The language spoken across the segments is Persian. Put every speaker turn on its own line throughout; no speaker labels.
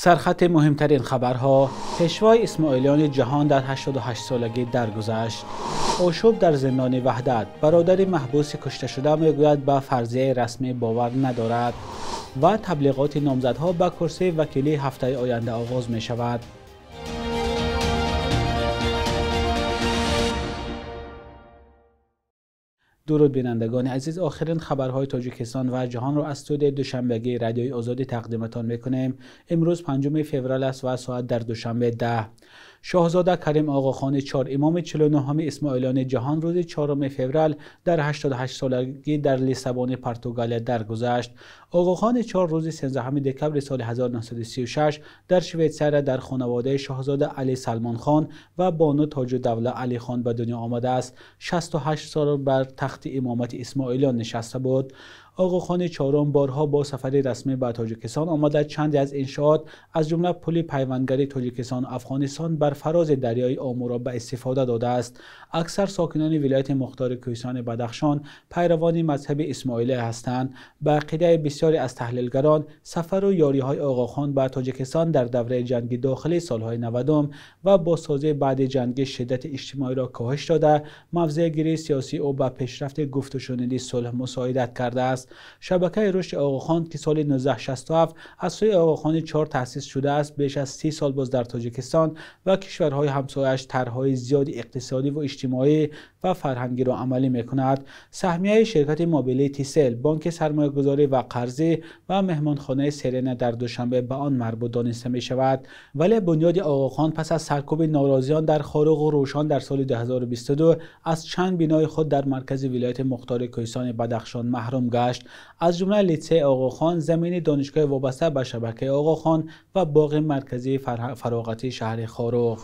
سرخط مهمترین خبرها: پیشوای اسماعیلیان جهان در 88 سالگی درگذشت. آشوب در زندان وحدت: برادر محبوس کشته شده میگوید به فرضیه رسمی باور ندارد. و تبلیغات نامزدها به کرسی وکیلی هفته آینده آغاز می شود. درود بینندگان عزیز، آخرین خبرهای تاجیکستان و جهان را از استودیوی دوشنبگی رادیوی آزادی تقدیمتان میکنیم. امروز 5 فوریه است و ساعت در دوشنبه 10. شاهزاده کریم آقاخان 4 امام 49 اسماعیلیان جهان روز 4 فوریه در 88 سالگی در لیسابون پرتغال درگذشت. آقاخان 4 روز 13 دکمبر سال 1936 در شویتزار در خانواده شاهزاده علی سلمان خان و بانو تاج‌الدوله علی خان به دنیا آمده است. 68 سال بر تخت امامت اسماعیلیان نشسته بود. آقاخان چهارم بارها با سفری رسمی به تاجیکستان آمده. چندی از انشاءات از جمله پل پیوندگری تاجیکستان و افغانستان بر فراز دریای آمو را به استفاده داده است. اکثر ساکنان ولایت مختار کوهستان بدخشان پیروان مذهب اسماعیلی هستند. به عقیده بسیاری از تحلیلگران، سفر و یاری‌های آقاخان به تاجیکستان در دوره جنگ داخلی سالهای 90 و بازسازی بعد جنگ شدت اجتماعی را کاهش داده، موضع گیری سیاسی او به پیشرفت گفت و شنود صلح مساعدت کرده است. شبکه رشد آقاخان که سال 1967 از سوی آقاخان 4 تأسیس شده است، بیش از 30 سال باز در تاجیکستان و کشورهای همسایه‌اش طرح‌های زیاد اقتصادی و اجتماعی و فرهنگی را عملی می‌کند. سهمیه شرکت موبیلیتی سل، بانک سرمایه‌گذاری و قرضی و مهمانخانه سرنا در دوشنبه به آن مربوط دانسته می‌شود. ولی بنیاد آقاخان پس از سرکوب ناراضیان در خارق و روشان در سال 2022 از چند بنای خود در مرکز ولایت مختار کوهستان بدخشان محروم گشت، از جمله لیسه آقاخان، زمین دانشگاه وابسته به شبکه آقاخان و باغ مرکزی فراغتی شهر خارق.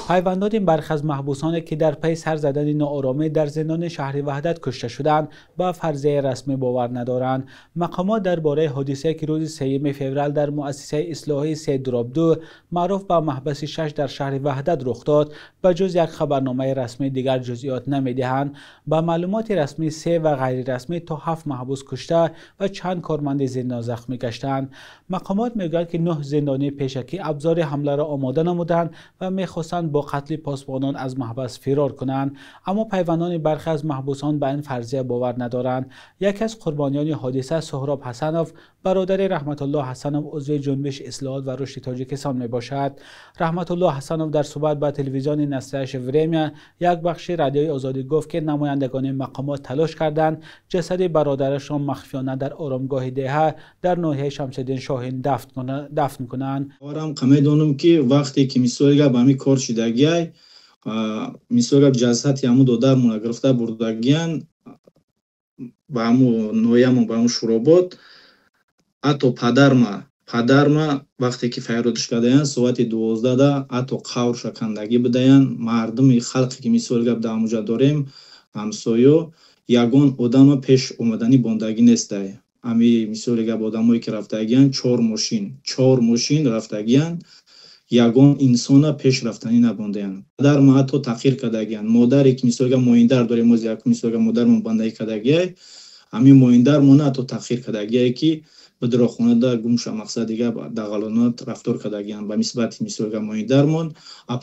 پیوندان برخی از محبوسانی که در پی سر زدن ناآرامی در زندان شهر وحدت کشته شدند به فرضیه رسمی باور ندارند. مقامات درباره حادثه که روز 3 فوریه در مؤسسه اصلاحی 3/2 معروف به محبس 6 در شهر وحدت رخ داد، به جز یک خبرنامه رسمی دیگر جزئیات نمی‌دهند. با معلومات رسمی 3 و غیر رسمی تا 7 محبوس کشته و چند کارمند زندان زخمی گشتند. مقامات میگویند که 9 زندانی پیشکی ابزار حمله را آماده نمودند و میخواستند با قتل پاسبانان از محبس فرار کنند، اما پیوندان برخی از محبوسان به این فرضیه باور ندارند. یکی از قربانیان حادثه سهراب حسنوف، برادر رحمت الله حسنوف، عضو جنبش اصلاحات و رشد تاجیکستان میباشد. رحمت الله حسنوف در صحبت با تلویزیون نسلش ورمیا یک بخش رادیوی آزادی گفت که نمایندگان مقامات تلاش کردند جسد برادرش را مخفیانه در آرامگاه دهه در ناحیه شمس‌الدین شاهین دفن کنند.
آرام قمیدونم که وقتی که میسویگا با می کار شدگی میسویگا جسد یامو دادر مون گرفته بردگیان با همو نویامو با همو شروبات اتو پدرما وقتی که فیرودش کردن ساعت 12 دا اتو قور شکندگی بدهن مردم خلقی که میسویگا در هموجا داریم همسایو یگون آدم پیش اومدنی باندگی نیسته. امی میسویگا با آدمایی که رفتگیان 4 ماشین رفتگیان، یگون انسان پیش رفتنی نبوندن. در ما تو تاخیر کردگیان. مادری که میسویگا مویندر داریم موز یک میسویگا مادرمون باندگی کردگی، امی مویندر مون تو تاخیر کردگی که بدر خونه دا گمش مقصد دیگه دغلانات رفتار کردگیان. به نسبت میسویگا مویندرمون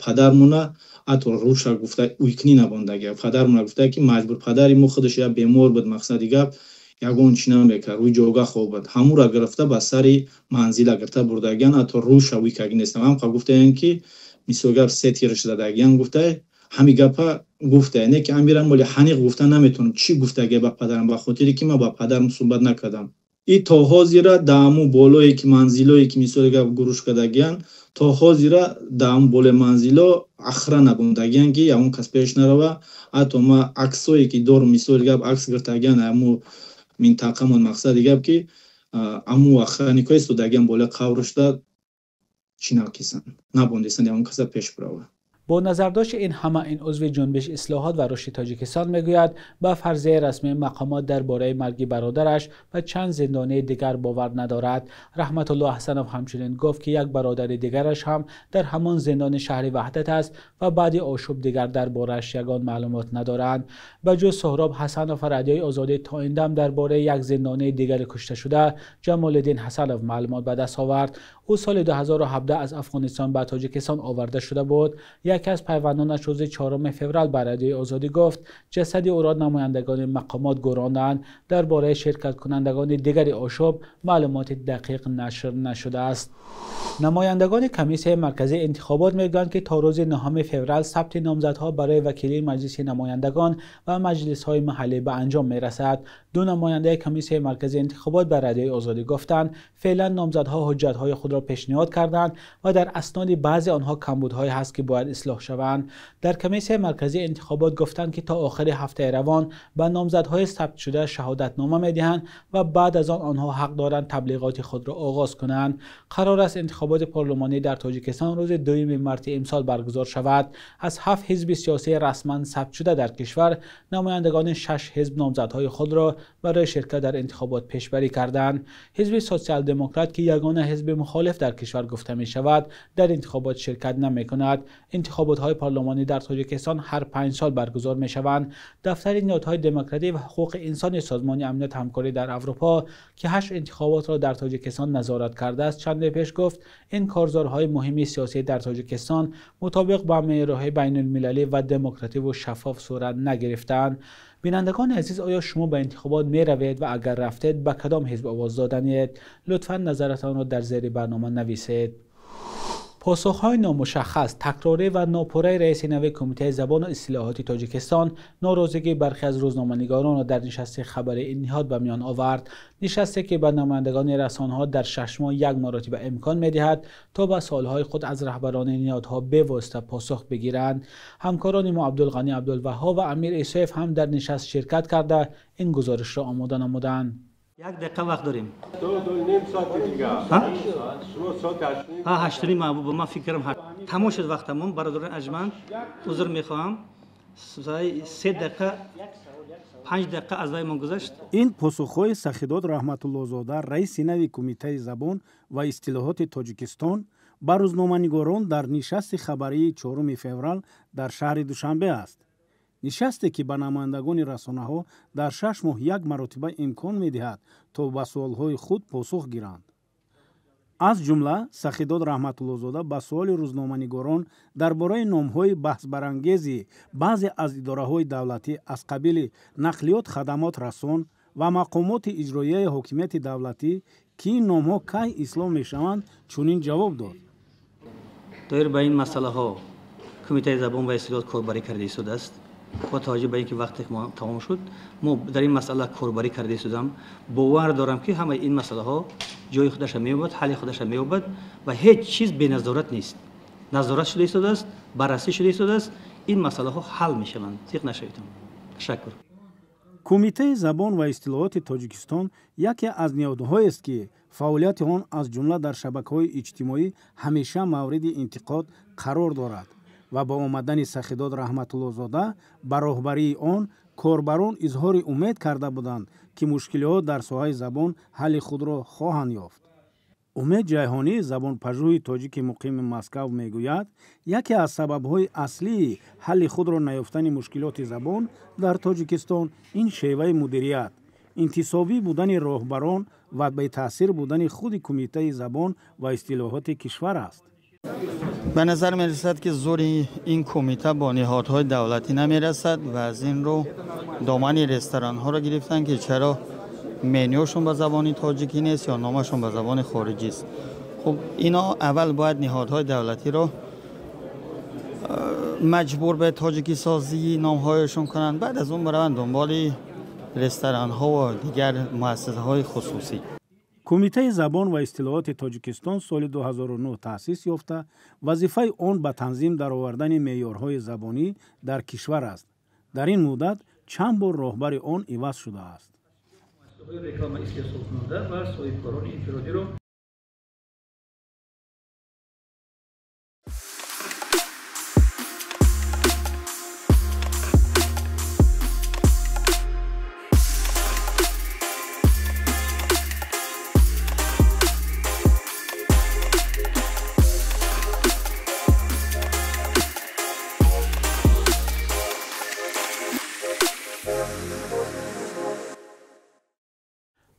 پدرمون اتو روشا گفته ویکنی نبوندگی. پدرمون گفته که مجبور پدری مو خودش یا بیمار بود، مقصد دیگه یگون چنان میکرد روی جوگا خوب بود، همون را گرفته به سری منزل گرفته بردگیان اتو روش ویکاگی نیستم. هم گفته این که میسوگر 3 تیرش دادگیان گفته همی گپا گفته نه که امیرم ولی حنیق گفته نمیتونم چی گفته گه با پدرم، به خاطری که من با پدرم صحبت نکردم. این تا حاضر دامو بالایی که منزلایی که میسوگر گروش کردگیان تا حاضر دام بول منزلا اخره نبوندگیان که اون کس پیش نروا. اتو ما عکسایی که دور میسوگر عکس گرفتگیان امو منطقه من مقصد دیگه که امو اخرانیکای سودگیان بالا قورش داد چینا کیسن نبوندیسن اون کسا پیش براوه.
با نظرداشت این همه این عضو جنبش اصلاحات و رشد تاجیکستان میگوید به فرضیه رسمی مقامات درباره مرگ برادرش و چند زندانی دیگر باور ندارد. رحمت الله حسنوف همچنین گفت که یک برادر دیگرش هم در همان زندان شهر وحدت است و بعد آشوب دیگر درباره‌اش یگان معلومات ندارند. به جز سهراب حسنوف رادیوی آزادی تا این دم درباره یک زندانی دیگر کشته شده جمال الدین حسنوف معلومات به دست آورد. او سال 2017 از افغانستان به تاجیکستان آورده شده بود. یکی از پیوندانش روز 4 فوریه به رادیوی آزادی گفت جسد او را نمایندگان مقامات گراندند. درباره شرکت کنندگان دیگر آشوب معلومات دقیق نشر نشده است. نمایندگان کمیسیون مرکزی انتخابات میگویند که تا روز 9 فوریه ثبت نامزدها برای وکیلی مجلس نمایندگان و مجلس‌های محلی به انجام میرسد. دو نماینده کمیسیون مرکزی انتخابات به رادیوی آزادی گفتند فعلا نامزدها حجت‌های خود را پیشنهاد کردند و در اسناد بعضی آنها کمبودهای هست که باید اصلاح شوند. در کمیسیون مرکزی انتخابات گفتند که تا آخر هفته روان به نامزدهای ثبت شده شهادتنامه میدهند و بعد از آنها حق دارند تبلیغات خود را آغاز کنند. قرار است انتخابات پارلمانی در تاجیکستان روز 2 مارس امسال برگزار شود. از 7 حزب سیاسی رسما ثبت شده در کشور نمایندگان 6 حزب نامزدهای خود را برای شرکت در انتخابات پیشبری کردند. حزب سوسیال دموکرات که یگانه حزب مخالف در کشور گفته می شود در انتخابات شرکت نمی کند. انتخابات های پارلمانی در تاجیکستان هر 5 سال برگزار می شوند. دفتر نهادهای دموکراتی و حقوق انسان سازمان امنیت همکاری در اروپا که 8 انتخابات را در تاجیکستان نظارت کرده است چند پیش گفت این کارزارهای مهمی سیاسی در تاجیکستان مطابق با معیارهای بین المللی و دموکراتیک و شفاف صورت نگرفتند. بینندگان عزیز، آیا شما به انتخابات می روید و اگر رفتید به کدام حزب آواز دادنید؟ لطفاً نظرتان را در زیر برنامه نویسید. پاسخهای نامشخص، تکراری و ناپوره رئیس نوی کمیته زبان و اصلاحات تاجیکستان ناراضگی برخی از روزنامه‌نگاران را در نشست خبری این نهاد به میان آورد. نشستی که به نمایندگان رسانه‌ها در 6 ماه 1 مرتبه امکان می‌دهد تا به سوال‌های خود از رهبران نهادها بواسطه پاسخ بگیرند. همکاران ما عبدالغنی عبدالوهاب و امیر ایسوف هم در نشست شرکت کرده این گزارش را آماده نمودند.
1 دقیقه وقت داریم.
2.5 ساعت دیگه. شما ساعت
8 محبوب من فکرم تمام شد وقتمون. برادران ارجمند عذر میخواهم. 3 دقیقه 5 دقیقه از وقت من گذشت.
این پاسخهای سخیداد رحمت الله زاده رئیس نوی کمیته زبان و اصطلاحات تاجیکستان با روزنامه‌نگاران در نشست خبری 4 فوریه در شهر دوشنبه است. نشسته که به نمایندگان رسانه‌ها در 6 ماه 1 مرتبه امکان می‌دهد تا به سوال‌های خود پاسخ گیرند. از جمله سخیداد رحمت الله زاده به سوال روزنامه‌نگاران درباره نام‌های بحث برانگیز بعضی از اداره‌های دولتی از قبیل نقلیات خدمات رسان و مقامات اجرایی حاکمیت دولتی که این نام‌ها کی اصلاح می‌شوند چنین جواب داد.
دایر به این مسئله‌ها کمیته زبان و اصلاحات کاربری کرده شده است. با توجه به اینکه وقت ما تمام شد ما در این مسئله کاربری کرده شدم. باور دارم که همه این مسئله ها جای خودش می‌یابد، حل خودش می‌یابد و هیچ چیز به نظارت نیست. نظارت شده است، بررسی شده است. این مسئله ها حل می‌شوند. ثق نشوید. تشکر.
کمیته زبان و اصطلاحات تاجیکستان یکی از نهادهایی است که فعالیت آن از جمله در شبکه‌های اجتماعی همیشه مورد انتقاد قرار دارد و با آمدن سخیداد رحمت الله زاده به راهبری آن کاربران اظهار امید کرده بودند که مشکلات در ساحه زبان حل خود را خواهند یافت. امید جیهانی زبان پژوه تاجیک مقیم مسکو میگوید یکی از سبب‌های اصلی حل خود را نیافتن مشکلات زبان در تاجیکستان این شیوه مدیریت، انتصابی بودن راهبران و به تاثیر بودن خود کمیته زبان و اصطلاحات کشور است.
به نظر می رسد که زور این کمیته با نهادهای دولتی نمی رسد و از این رو دامن رستوران ها را گرفتن که چرا منیوشون به زبان تاجیکی نیست یا نامشون به زبان خارجی است. خب اینا اول باید نهادهای دولتی را مجبور به تاجیکی سازی نامهایشون کنند، بعد از اون بروند دنبال رستوران ها و دیگر مؤسسه های خصوصی.
کمیته زبان و اصطلاحات تاجیکستان سال 2009 تأسیس یافته وظیفه آن به تنظیم درآوردن معیارهای زبانی در کشور است. در این مدت چند بار راهبر آن عوض شده است.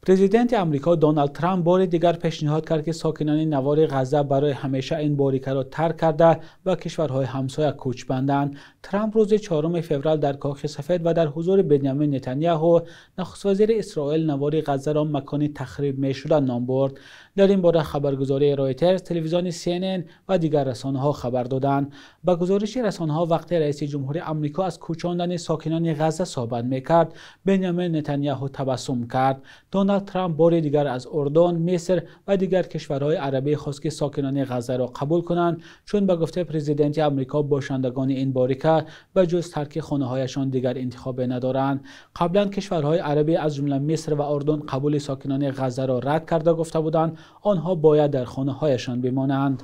پرزیدنت آمریکا دونالد ترامپ بار دیگر پیشنهاد کرد که ساکنان نوار غزه برای همیشه این باریکه را ترک کرده و کشورهای همسایه کوچ بندند. ترامپ روز 4 فوریه در کاخ سفید و در حضور بنیامین نتانیاهو نخست وزیر اسرائیل نوار غزه را مکانی تخریب می‌شده نام برد. در این باره خبرگزاری رایترز، تلویزیون CNN و دیگر رسانه‌ها خبر دادند. با گزارش رسانه‌ها وقتی رئیس جمهور آمریکا از کوچاندن ساکنان غزه صحبت می‌کرد، بنیامین نتانیاهو تبسم کرد. دونالد ترامپ بار دیگر از اردن، مصر و دیگر کشورهای عربی خواست که ساکنان غزه را قبول کنند، چون به گفته پرزیدنت آمریکا باشندگان این باریکه به جز ترک خانه‌هایشان دیگر انتخاب ندارند. قبلا کشورهای عربی از جمله مصر و اردن قبول ساکنان غزه را رد کرده گفته بودند آنها باید در خانه‌هایشان بمانند.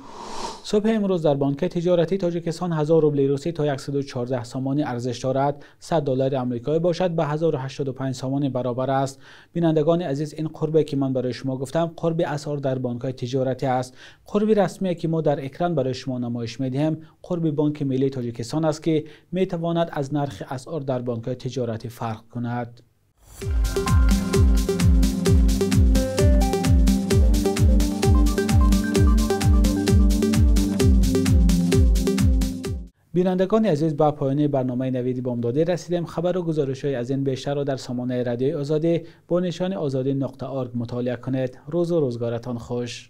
صبح امروز در بانک تجارتی تاجیکستان 1000 روبل روسی تا 114 سامانی ارزش دارد. $100 آمریکایی باشد به 1085 سامانی برابر است. بینندگان عزیز، این قربی که من برای شما گفتم قرب اسعار در بانک‌های تجارتی است. قرب رسمی که ما در اکران برای شما نمایش می‌دهیم قرب بانک ملی تاجیکستان است که می‌تواند از نرخ اسعار در بانک‌های تجارتی فرق کند. بینندگان عزیز، به پایان برنامه نوید بامداده رسیدیم. خبر و گزارش‌های از این بیشتر را در سامانه رادیوی آزادی با نشان azadi.org مطالعه کنید. روز و روزگارتان خوش.